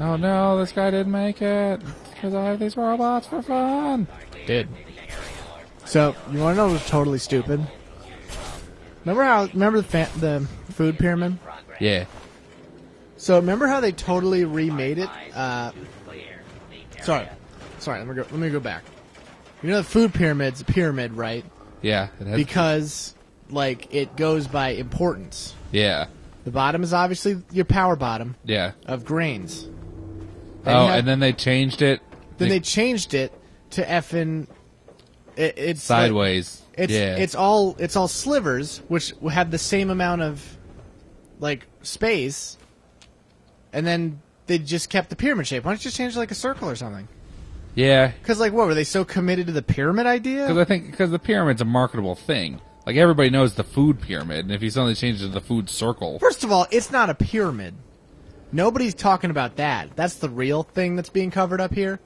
Oh no, this guy didn't make it. Because I have these robots for fun. Did. So, you want to know what was totally stupid? Remember the food pyramid? Yeah. So, remember how they totally remade it? Sorry, let me go back. You know the food pyramid's a pyramid, right? Yeah. It has Because, like, it goes by importance. Yeah. The bottom is obviously your power bottom. Yeah. Of grains. And then they changed it. Then they changed it to effing. It's sideways. Like, it's all slivers, which have the same amount of like space, and then they just kept the pyramid shape. Why don't you just change it like a circle or something? Yeah. Because like what were they so committed to the pyramid idea? Because the pyramid's a marketable thing. Like everybody knows the food pyramid, and if you suddenly change it to the food circle. First of all, it's not a pyramid. Nobody's talking about that. That's the real thing that's being covered up here.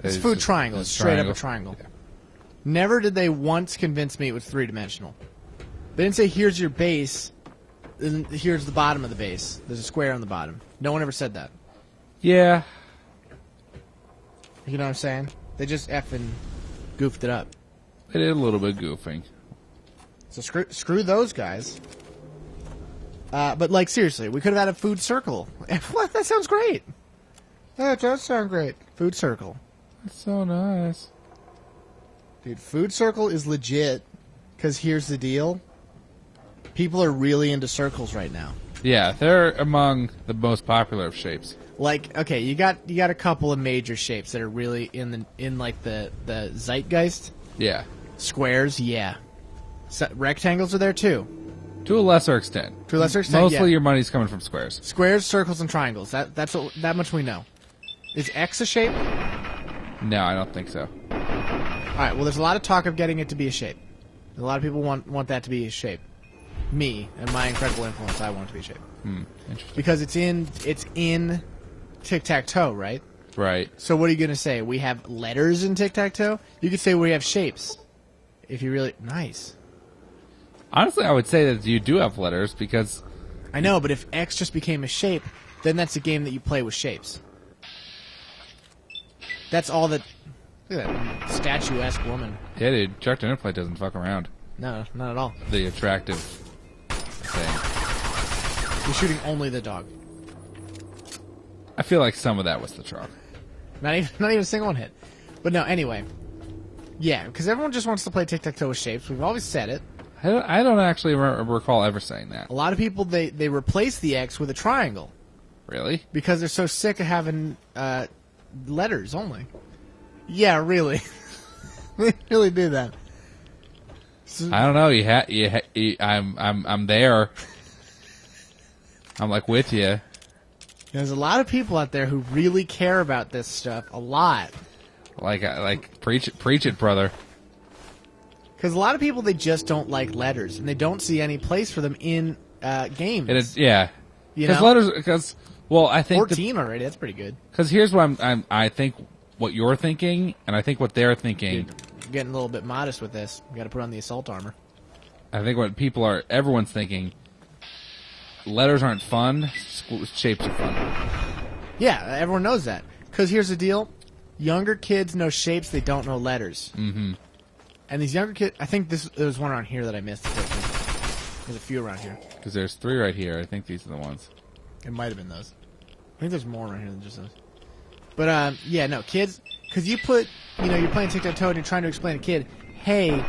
It's food triangle. It's straight up a triangle. Yeah. Never did they once convince me it was three-dimensional. They didn't say, here's your base, and here's the bottom of the base. There's a square on the bottom. No one ever said that. Yeah. You know what I'm saying? They just effing goofed it up. They did a little bit goofing. So screw those guys. But, like, seriously, we could have had a food circle. What? That sounds great. That does sound great. Food circle. That's so nice. Dude, food circle is legit, because here's the deal. People are really into circles right now. Yeah, they're among the most popular of shapes. Like, okay, you got a couple of major shapes that are really in the zeitgeist. Yeah. Squares, yeah. Rectangles are there, too. To a lesser extent. To a lesser extent, mostly your money's coming from squares. Squares, circles, and triangles. That much we know. Is X a shape? No, I don't think so. Alright, well, there's a lot of talk of getting it to be a shape. A lot of people want that to be a shape. Me, and my incredible influence, I want it to be a shape. Interesting. Because it's in tic-tac-toe, right? Right. So what are you going to say? We have letters in tic-tac-toe? You could say we have shapes. If you really... Nice. Honestly, I would say that you do have letters because... I know, but if X just became a shape, then that's a game that you play with shapes. That's all that... Look at that statuesque woman. Yeah, dude. Chuck Dinnerplate doesn't fuck around. No, not at all. The attractive thing. You're shooting only the dog. I feel like some of that was the truck. Not even a single one hit. But no, anyway. Yeah, because everyone just wants to play tic-tac-toe with shapes. We've always said it. I don't actually recall ever saying that. A lot of people, they replace the X with a triangle. Really? Because they're so sick of having letters only. Yeah, really. They really do that. So, I don't know. I'm there. I'm like with you. There's a lot of people out there who really care about this stuff a lot. Like preach it, brother. Because a lot of people, they just don't like letters, and they don't see any place for them in games. It is, yeah. Because letters. Well, I think 14 already. That's pretty good. Because here's what I think what you're thinking, and I think what they're thinking. Dude, I'm getting a little bit modest with this. You got to put on the assault armor. I think what everyone's thinking. Letters aren't fun. Shapes are fun. Yeah, everyone knows that. Because here's the deal: younger kids know shapes; they don't know letters. Mm-hmm. And these younger kids, I think there was one around here that I missed. There's a few around here. Because there's 3 right here. I think these are the ones. It might have been those. I think there's more around here than just those. But yeah, no, kids, because you're playing tic-tac-toe and you're trying to explain to a kid, hey,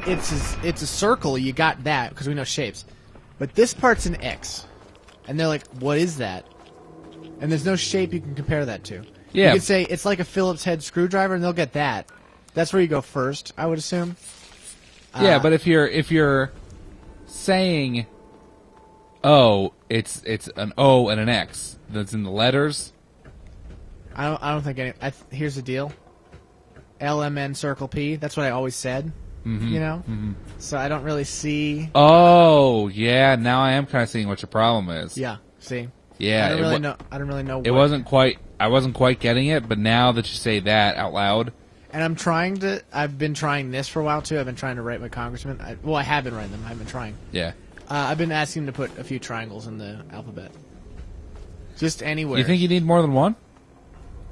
it's a circle. You got that because we know shapes. But this part's an X. And they're like, what is that? And there's no shape you can compare that to. Yeah. You could say it's like a Phillips head screwdriver, and they'll get that. That's where you go first, I would assume. Yeah, but if you're saying, oh, it's an O and an X that's in the letters. I don't think any. Here's the deal. LMN circle P. That's what I always said. Mm-hmm. You know. Mm-hmm. So I don't really see. Oh yeah, now I am kind of seeing what your problem is. Yeah. See. Yeah. I don't really know. I don't really know. It wasn't quite. I wasn't quite getting it, but now that you say that out loud, And I've been trying this for a while, too. I've been trying to write my congressman. I have been writing them. I've been trying. Yeah. I've been asking him to put a few triangles in the alphabet. Just anywhere. You think you need more than one?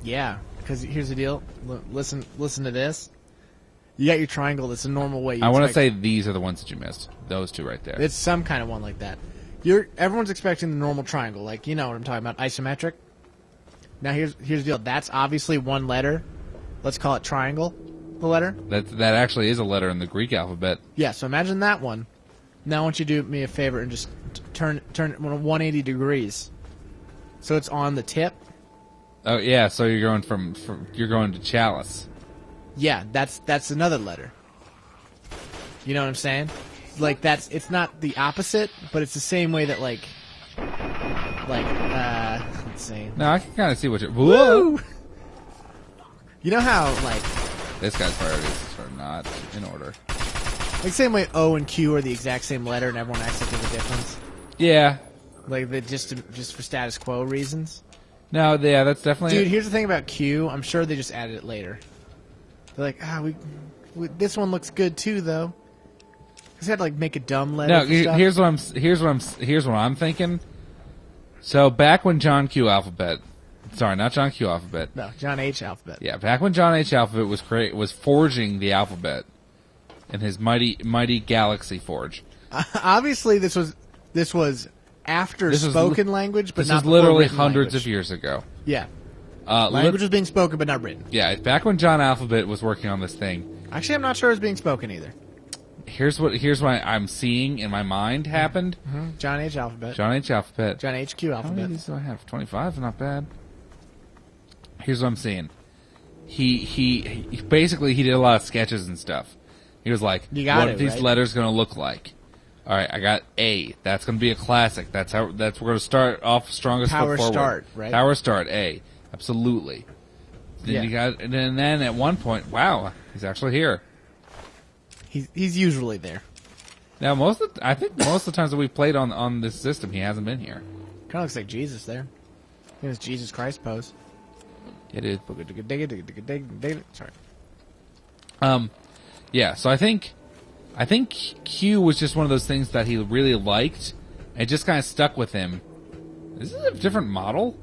Yeah, because here's the deal. Listen to this. You got your triangle. That's a normal way. I want to say these are the ones that you missed. Those two right there. It's some kind of one like that. Everyone's expecting the normal triangle, like you know what I'm talking about, isometric. Now here's the deal. That's obviously one letter. Let's call it triangle. The letter. That actually is a letter in the Greek alphabet. Yeah. So imagine that one. Now I want you to do me a favor and just turn 180 degrees. So it's on the tip. Oh yeah. So you're going from you're going to chalice. Yeah, that's another letter. You know what I'm saying? Like it's not the opposite, but it's the same way that let's see. No, I can kind of see what you're. Woo! You know how this guy's priorities are not in order. Like same way O and Q are the exact same letter, and everyone acts like there's a difference. Yeah. Like just for status quo reasons. No, yeah, that's definitely. Dude, here's the thing about Q. I'm sure they just added it later. They're like, this one looks good too, though. Cause they had to make a dumb letter. No, here's what I'm thinking. So back when John Q Alphabet, sorry, not John Q Alphabet. No, John H Alphabet. Yeah, back when John H Alphabet was forging the alphabet in his mighty Galaxy Forge. Obviously, this was after spoken language, but this not was literally written hundreds language. of years ago. Yeah. Language was being spoken, but not written. Yeah, back when John Alphabet was working on this thing. Actually, I'm not sure it was being spoken either. Here's what I'm seeing in my mind happened. Mm-hmm. John H Alphabet. John H Alphabet. John H Q Alphabet. How many of these do I have? 25? Not bad. Here's what I'm seeing. He basically did a lot of sketches and stuff. He was like, what are these letters going to look like? All right, I got A. That's going to be a classic. We're going to start off strongest foot forward. Power start, right? Power start, A. Absolutely. Then you got, and then at one point, wow, he's actually here. He's usually there. Now, I think most of the times that we've played on this system, he hasn't been here. Kind of looks like Jesus there. It was Jesus Christ pose. It is. Sorry. Yeah. So I think Q was just one of those things that he really liked, and it just kind of stuck with him. Is this a different model?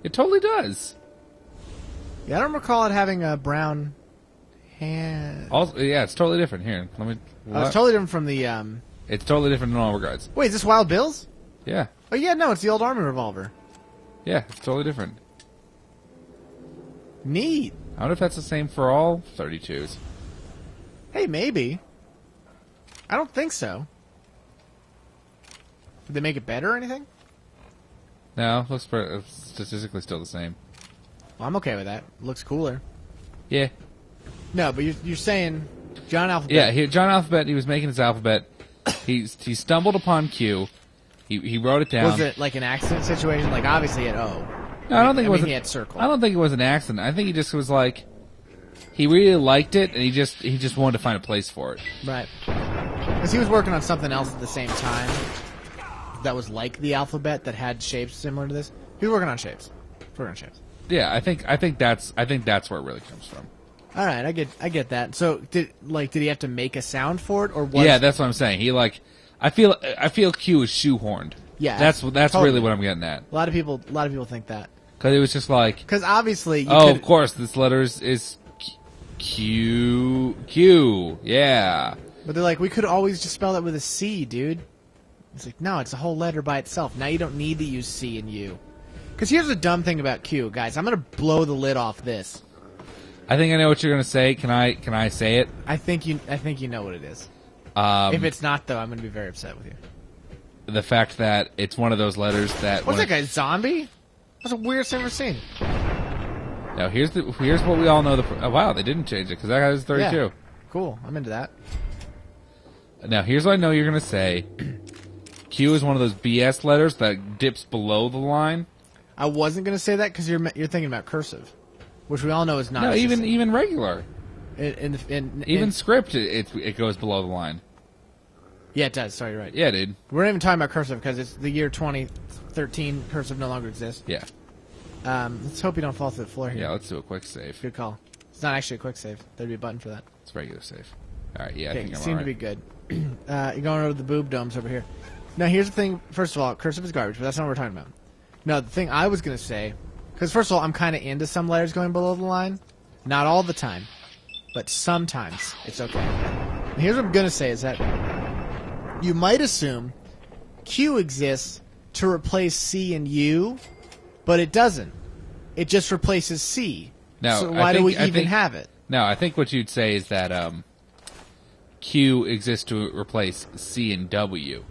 It totally does. Yeah, I don't recall it having a brown hand. Also, yeah, it's totally different. Here, let me. It's totally different from the. It's totally different in all regards. Wait, is this Wild Bill's? Yeah. Oh yeah, no, it's the old Army revolver. Yeah, it's totally different. Neat. I wonder if that's the same for all 32s. Hey, maybe. I don't think so. Did they make it better or anything? No, looks statistically still the same. Well, I'm okay with that. Looks cooler. Yeah. No, but you're saying John Alphabet. Yeah, John Alphabet. He was making his alphabet. He stumbled upon Q. He wrote it down. Was it like an accident situation? Like obviously at O. No, I don't think it was. He had circle. I don't think it was an accident. I think he just was like, he really liked it, and he just wanted to find a place for it. Right. Because he was working on something else at the same time that was like the alphabet that had shapes similar to this. He was working on shapes. Yeah, I think that's where it really comes from. All right, I get that. So did he have to make a sound for it, or was? Yeah, that's what I'm saying. He I feel Q is shoehorned. Yeah, that's totally. really what I'm getting at. A lot of people think that because it was just like, because obviously of course this letter is Q, yeah. But they're like, we could always just spell it with a C, dude. It's like, no, it's a whole letter by itself. Now you don't need to use C and U. Because here's the dumb thing about Q, guys. I'm gonna blow the lid off this. I think I know what you're gonna say. Can I say it? I think you know what it is. If it's not, though, I'm gonna be very upset with you. The fact that it's one of those letters that. What's that guy? Zombie? That's the weirdest I've ever seen. Now here's what we all know. Wow, they didn't change it because that guy's 32. Yeah. Cool, I'm into that. Now here's what I know you're gonna say. Q is one of those BS letters that dips below the line. I wasn't gonna say that because you're thinking about cursive, which we all know is not. No, even regular. In script, it goes below the line. Yeah, it does. Sorry, you're right. Yeah, dude. We're not even talking about cursive because it's the year 2013. Cursive no longer exists. Yeah. Let's hope you don't fall through the floor here. Yeah, let's do a quick save. Good call. It's not actually a quick save. There'd be a button for that. It's regular save. All right, yeah, Okay, I think I'm seem all to be right. good. You're going over the boob domes over here. Now, here's the thing. First of all, cursive is garbage, but that's not what we're talking about. No, the thing I was going to say, because first of all, I'm kind of into some letters going below the line. Not all the time, but sometimes it's okay. And here's what I'm going to say is that you might assume Q exists to replace C and U, but it doesn't. It just replaces C. No, so why do we even have it? No, I think what you'd say is that Q exists to replace C and W.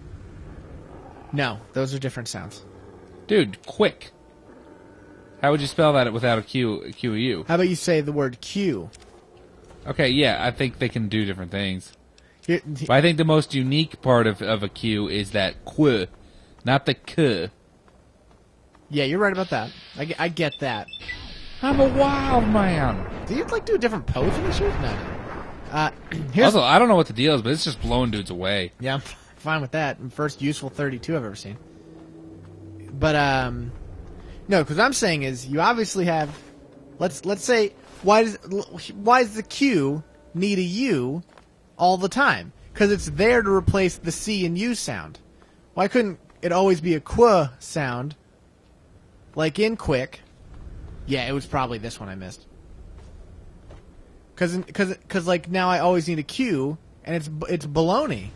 No, those are different sounds. Dude, quick. How would you spell that without a Q or U? How about you say the word Q? Okay, yeah, I think they can do different things. Here, But I think the most unique part of a Q is that Q, not the K. yeah, you're right about that. I get that. I'm a wild man. Do you like do a different pose in this shit? No. Here's, Also, I don't know what the deal is, but it's just blowing dudes away. yeah, I'm fine with that. First useful 32 I've ever seen. But no, because what I'm saying is you obviously have. Let's say why does the Q need a U all the time? Because it's there to replace the C and U sound. Why couldn't it always be a Qu sound? Like in quick. Yeah, it was probably this one I missed. Because like now I always need a Q, and it's baloney.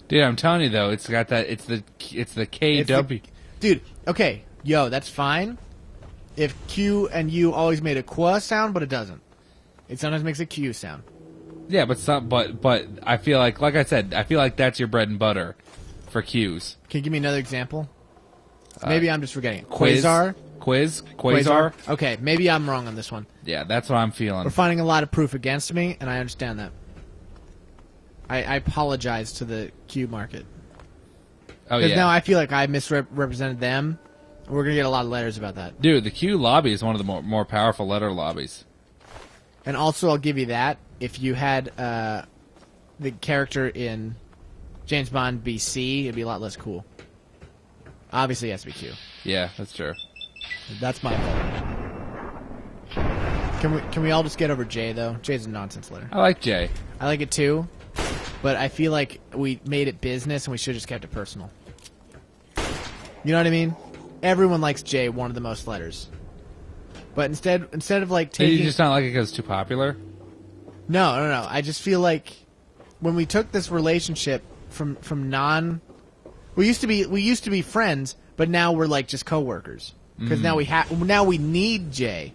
Dude, I'm telling you though, it's got that. It's the KW. Dude, okay, yo, that's fine. If Q and U always made a Qu sound, but it doesn't. It sometimes makes a Q sound. Yeah, but I feel like I said, I feel like that's your bread and butter for Qs. Can you give me another example? Maybe I'm just forgetting it. Quiz. Quasar? Quasar. Okay, maybe I'm wrong on this one. Yeah, that's what I'm feeling. We're finding a lot of proof against me, and I understand that. I apologize to the Q market. Oh Because yeah. now I feel like I misrepresented them. We're going to get a lot of letters about that. Dude, the Q lobby is one of the more powerful letter lobbies. And also, I'll give you that. If you had the character in James Bond be C, it'd be a lot less cool. Obviously, it has to be Q. Yeah, that's true. That's my fault. Can we all just get over J, though? J's a nonsense letter. I like J. I like it, too. But I feel like we made it business, and we should have just kept it personal. You know what I mean? Everyone likes J, one of the most letters. But instead of like Did taking, you just not like it because it's too popular? no. I just feel like when we took this relationship from we used to be friends, but now we're like just coworkers because now we need J.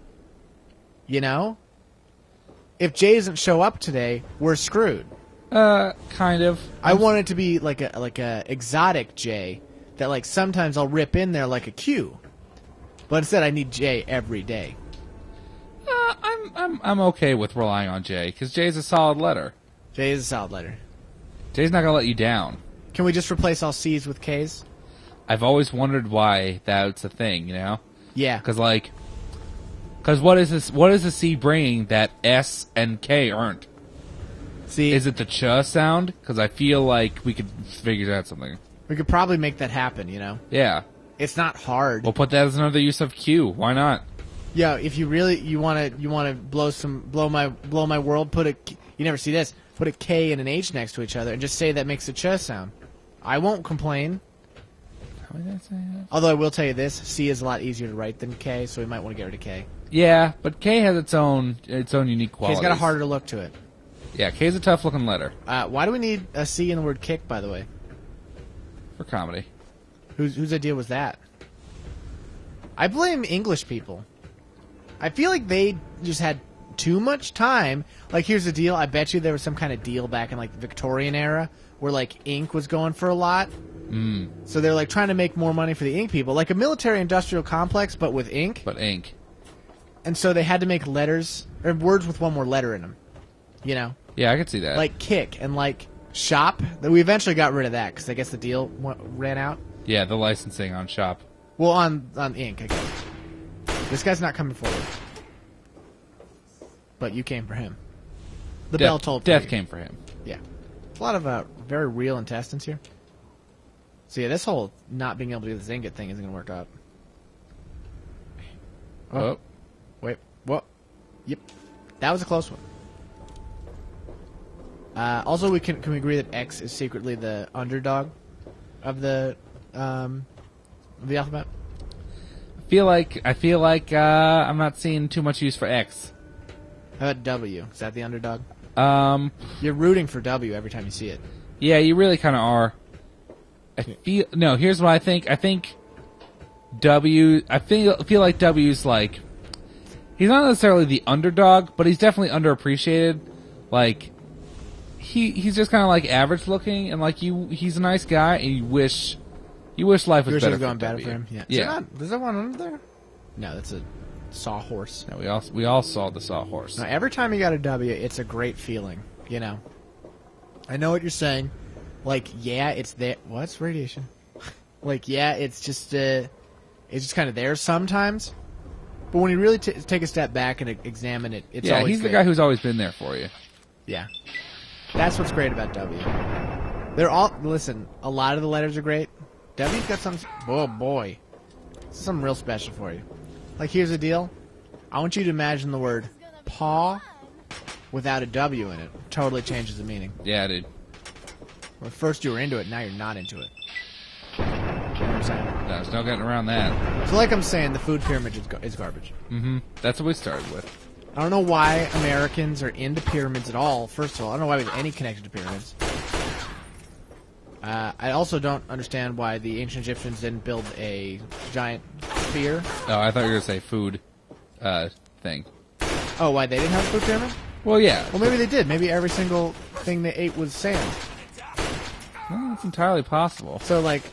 You know, if J doesn't show up today, we're screwed. Kind of. I want it to be like a exotic J that like sometimes I'll rip in there like a Q. But instead, I need J every day. I'm okay with relying on J because J is a solid letter. J is a solid letter. J's not gonna let you down. Can we just replace all C's with K's? I've always wondered why that's a thing. You know? Yeah. Because what is this? What is the C bringing that S and K aren't? See, Is it the ch sound? Because I feel like we could figure out something. we could probably make that happen. You know, Yeah. it's not hard. We'll put that as another use of Q. Why not? Yeah, if you really you want to blow my world, you never see this. Put a K and an H next to each other and just say that makes a ch sound. I won't complain. How would I say that? Although I will tell you this, C is a lot easier to write than K, so we might want to get rid of K. Yeah, but K has its own unique qualities. K's got a harder look to it. Yeah, K's a tough looking letter Why do we need a C in the word kick, by the way? for comedy. Whose idea was that? I blame English people. I feel like they just had too much time. Like, here's the deal. I bet you there was some kind of deal back in, like, the Victorian era where, like, ink was going for a lot. So they're, like, trying to make more money for the ink people. Like a military-industrial complex, but with ink. But ink. And so they had to make letters, or words with one more letter in them. You know? Yeah, I could see that. Like kick and, like, shop. We eventually got rid of that because I guess the deal ran out. Yeah, the licensing on shop. Well, on ink, I guess. This guy's not coming forward. But you came for him. The bell tolled for Death you. came for him. Yeah. A lot of very real intestines here. So yeah, this whole not being able to do this ingot thing isn't going to work out. Oh. Wait. What? Yep. That was a close one. Also, can we agree that X is secretly the underdog of the alphabet? I feel like I'm not seeing too much use for X. How about W? Is that the underdog? You're rooting for W every time you see it. Yeah, you really kind of are. Here's what I think. I think W. I feel like W's like he's not necessarily the underdog, but he's definitely underappreciated. Like he's just kind of like average looking, and like he's a nice guy, and you wish life was better. Going better for him. Yeah. Is there one under there? No, that's a sawhorse. No, we all saw the sawhorse. No, every time you got a W, it's a great feeling. You know. I know what you're saying. Like, yeah, it's there. What's radiation? Like, yeah, it's just kind of there sometimes. But when you really take a step back and examine it, it's always he's there. The guy who's always been there for you. Yeah. That's what's great about W. They're all, listen, a lot of the letters are great. W's got some, oh boy. Something real special for you. Like, here's the deal. I want you to imagine the word paw without a W in it. Totally changes the meaning. Yeah, dude. Well, first you were into it, now you're not into it. You know what I'm saying? No, there's no getting around that. So like I'm saying, the food pyramid is garbage. Mm-hmm. That's what we started with. I don't know why Americans are into pyramids at all, first of all. I don't know why we have any connection to pyramids. I also don't understand why the ancient Egyptians didn't build a giant sphere. Oh, I thought you were going to say food thing. Oh, why they didn't have a food pyramid? Well, yeah. Well, maybe they did. Maybe every single thing they ate was sand. Well, it's entirely possible. So, like,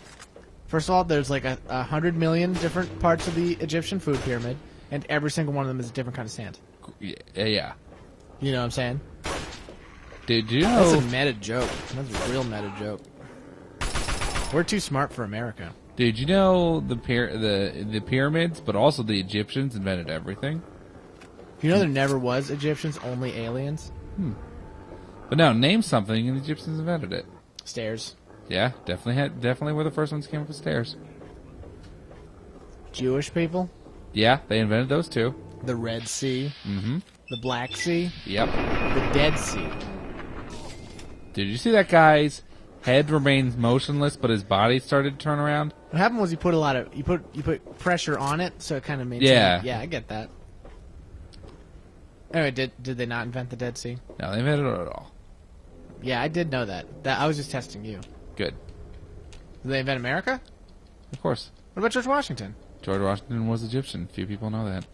first of all, there's like 100 million different parts of the Egyptian food pyramid, and every single one of them is a different kind of sand. Yeah. You know what I'm saying? Did you know? That's a meta joke. That's a real meta joke. We're too smart for America. Did you know the pyramids, but also the Egyptians invented everything? You know there never was Egyptians, only aliens? But no, name something and the Egyptians invented it. Stairs. Yeah, definitely were the first ones came up with stairs. Jewish people? Yeah, they invented those too. The Red Sea. Mm-hmm. The Black Sea. Yep. The Dead Sea. Did you see that guy's head remains motionless, but his body started to turn around? What happened was you put pressure on it, so it kind of made sense. Yeah, I get that. Anyway, did they not invent the Dead Sea? No, they invented it at all. Yeah, I did know that. I was just testing you. Good. Did they invent America? Of course. What about George Washington? George Washington was Egyptian. Few people know that.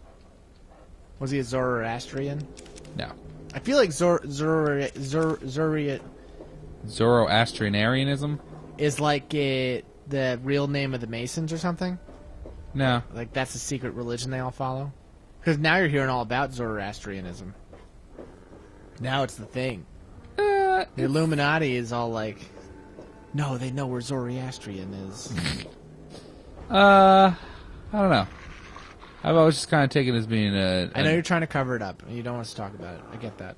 Was he a Zoroastrian? No. I feel like Zoroastrianism is like the real name of the Masons or something? No. Like that's a secret religion they all follow? Because now you're hearing all about Zoroastrianism. Now it's the thing. The Illuminati is all like, no, they know where Zoroastrian is. I don't know. I've always just kind of taken it as being I know you're trying to cover it up, and you don't want us to talk about it. I get that.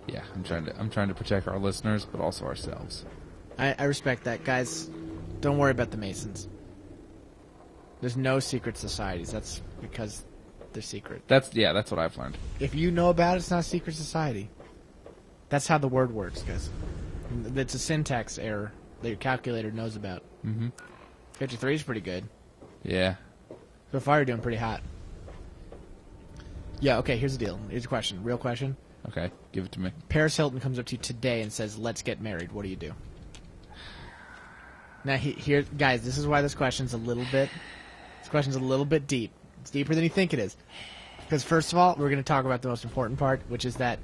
Yeah, I'm trying to protect our listeners, but also ourselves. I respect that, guys. Don't worry about the Masons. There's no secret societies. That's because they're secret. That's what I've learned. If you know about it, it's not a secret society. That's how the word works, guys. It's a syntax error that your calculator knows about. Mm-hmm. 53 is pretty good. Yeah. So far, you're doing pretty hot. Yeah, okay, here's the deal. Here's a question. Real question. Okay, give it to me. Paris Hilton comes up to you today and says, let's get married. What do you do? Now, here, guys, this is why this question's a little bit deep. It's deeper than you think it is. Because, first of all, we're going to talk about the most important part, which is that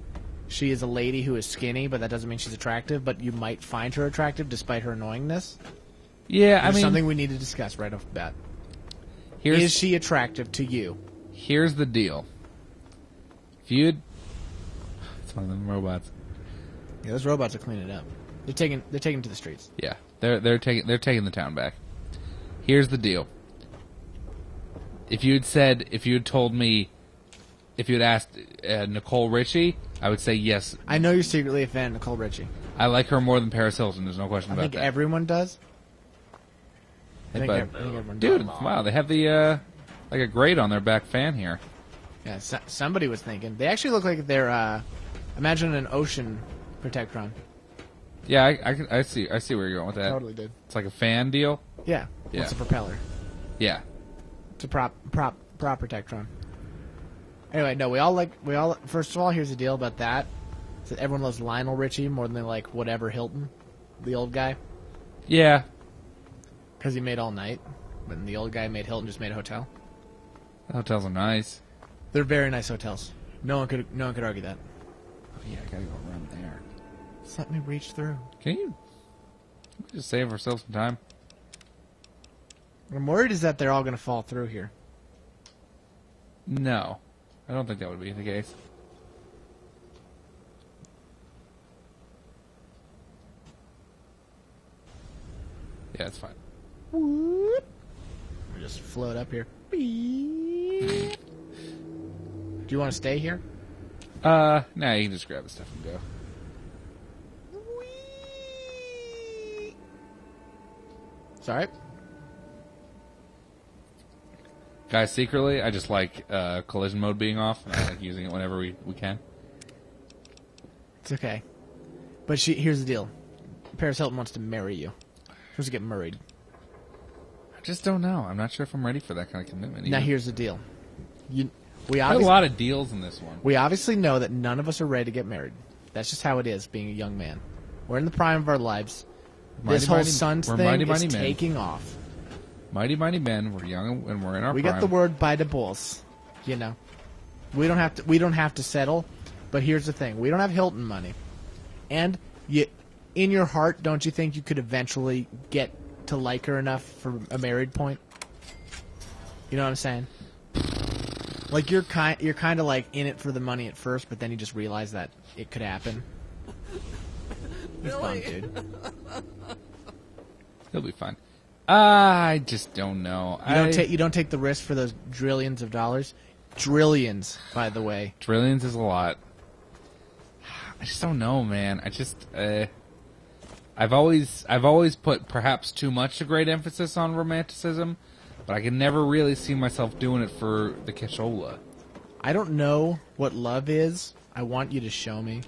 she is a lady who is skinny, but that doesn't mean she's attractive, but you might find her attractive despite her annoyingness. Yeah, There's something we need to discuss right off the bat. Is she attractive to you? Here's the deal. If you'd... It's one of them robots. Yeah, those robots are cleaning it up. They're taking them to the streets. Yeah, they're taking the town back. Here's the deal. If you had told me, if you had asked Nicole Richie, I would say yes. I know you're secretly a fan of Nicole Richie. I like her more than Paris Hilton. There's no question about that. I think everyone does. I think everyone does. Dude, wow, they have the like a grate on their back fan here. Yeah, somebody was thinking. They actually look like they're, imagine an ocean protectron. Yeah, I see where you're going with that. Totally did. It's like a fan deal? Yeah. Yeah. It's a propeller. Yeah. It's a prop protectron. Anyway, no, we all, first of all, here's the deal about that. Is that everyone loves Lionel Richie more than they like whatever Hilton, the old guy. Yeah. Because he made All Night. But the old guy made Hilton, just made a hotel. The hotels are nice. They're very nice hotels. No one could argue that. Oh, yeah, I gotta go around there. Just let me reach through. Can you just save ourselves some time? What I'm worried is that they're all going to fall through here. No. I don't think that would be the case. Yeah, it's fine. Whoop. We just float up here. Do you want to stay here? Nah, you can just grab the stuff and go. Sorry. Guys, secretly, I just like collision mode being off, and I like using it whenever we can. It's okay. But here's the deal. Paris Hilton wants to marry you. She wants to get married. I just don't know. I'm not sure if I'm ready for that kind of commitment. Now, here's the deal. We had a lot of deals in this one. We obviously know that none of us are ready to get married. That's just how it is, being a young man. We're in the prime of our lives. This whole Sons thing is taking off. Mighty men. We're young and we're in our prime. We got the word by divorce. You know, we don't have to settle. But here's the thing: we don't have Hilton money, and in your heart, don't you think you could eventually get to like her enough for a married point? You know what I'm saying? Like you're kind of like in it for the money at first, but then you just realize that it could happen. He's fun, dude. He'll be fine. I just don't know. You don't take the risk for those trillions of dollars. Trillions, by the way. Trillions is a lot. I just don't know, man. I've always put perhaps too much of great emphasis on romanticism, but I can never really see myself doing it for the cashola. I don't know what love is. I want you to show me.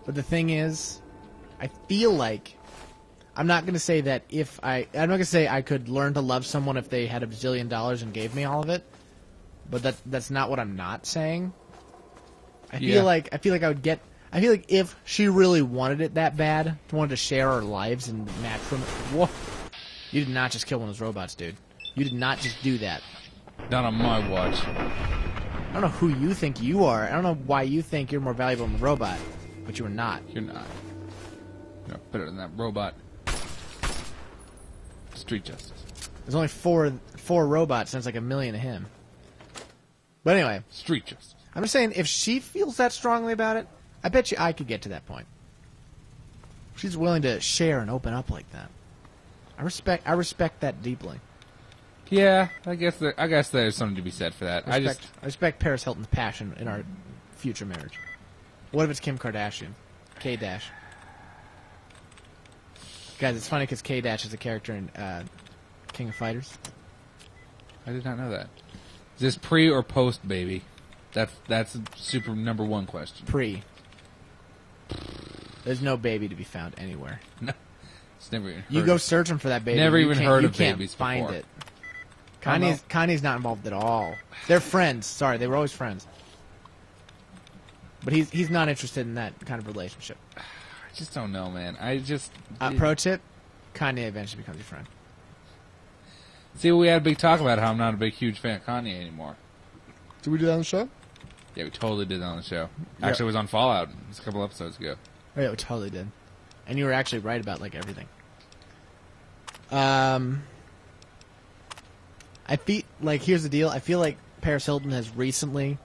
But the thing is, I feel like I'm not going to say that I'm not going to say I could learn to love someone if they had $1 bazillion and gave me all of it. But that's not what I'm not saying. I feel like I would get. I feel like if she really wanted it that bad, wanted to share our lives and matrimony. Whoa! You did not just kill one of those robots, dude. You did not just do that. Not on my watch. I don't know who you think you are. I don't know why you think you're more valuable than the robot, but you are not. You're not. You're better than that robot. Street justice. There's only four robots, and it's like 1 million of him. But anyway, street justice. I'm just saying, if she feels that strongly about it, I bet you I could get to that point. She's willing to share and open up like that. I respect that deeply. Yeah, I guess there's something to be said for that. I respect Paris Hilton's passion in our future marriage. What if it's Kim Kardashian? K-Dash. Guys, it's funny because K-Dash is a character in King of Fighters. I did not know that. Is this pre or post baby? That's a super number one question. Pre. There's no baby to be found anywhere. No, it's never even heard. You go searching for that baby. Never even heard of babies. You can't find before. it. Kanye's not involved at all. They're friends. Sorry, they were always friends. But he's not interested in that kind of relationship. I just don't know, man. Pro tip: Kanye eventually becomes your friend. See, we had a big talk about how I'm not a big, huge fan of Kanye anymore. Did we do that on the show? Yeah, we totally did that on the show. Actually, it was on Fallout. It was a couple episodes ago. Oh, yeah, we totally did. And you were actually right about, like, everything. I feel like, here's the deal. I feel like Paris Hilton has recently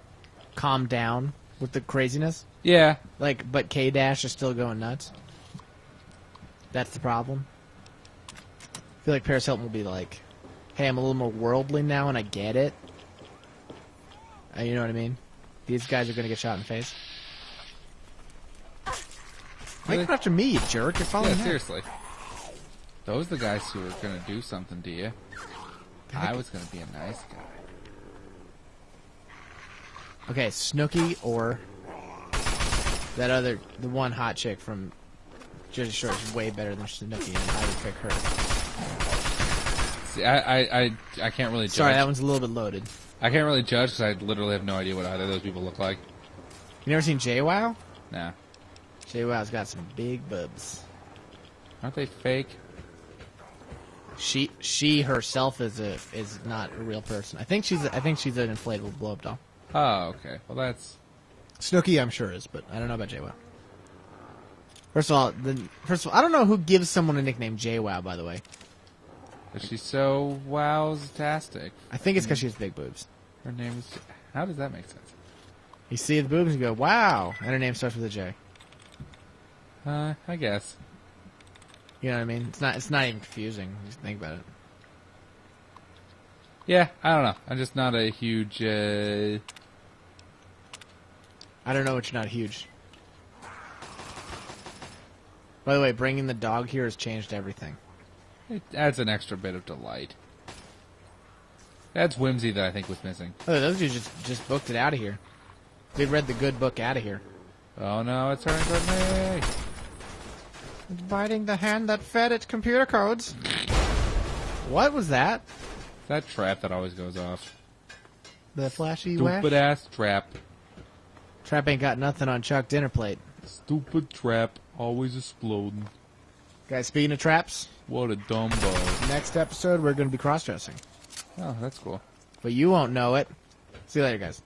calmed down with the craziness. Yeah. Like, but K-Dash is still going nuts. That's the problem. I feel like Paris Hilton will be like, hey, I'm a little more worldly now and I get it. You know what I mean? These guys are going to get shot in the face. Why are you coming after me, you jerk? You're following me. Seriously. Those are the guys who are going to do something to you. I was going to be a nice guy. Okay, Snooki or the one hot chick from Jersey Shore is way better than Snooki, and I would pick her. See, I can't really judge. Sorry, that one's a little bit loaded. I can't really judge because I literally have no idea what either of those people look like. You never seen JWoww? Nah. JWoww's got some big bubs. Aren't they fake? She herself is not a real person. I think she's an inflatable blow up doll. Oh, okay. Well, that's Snooki, I'm sure is, but I don't know about JWoww. First of all, I don't know who gives someone a nickname JWoww. By the way, she's so wowtastic. I think it's because she has big boobs. Her name is. How does that make sense? You see the boobs and you go, wow, and her name starts with a J. I guess. You know what I mean? It's not even confusing. Just think about it. Yeah, I don't know. I'm just not a huge. I don't know what you're not huge. By the way, bringing the dog here has changed everything. It adds an extra bit of delight. That's whimsy that I think was missing. Oh, those dudes just booked it out of here. They read the good book out of here. Oh no, it's turning toward me. It's biting the hand that fed it computer codes. What was that? That trap that always goes off. The flashy Stupid ass trap. Trap ain't got nothing on Chuck dinner plate. Stupid trap, always exploding. Guys, speaking of traps, what a dumb bug. next episode we're going to be cross-dressing. Oh, that's cool. But you won't know it. See you later, guys.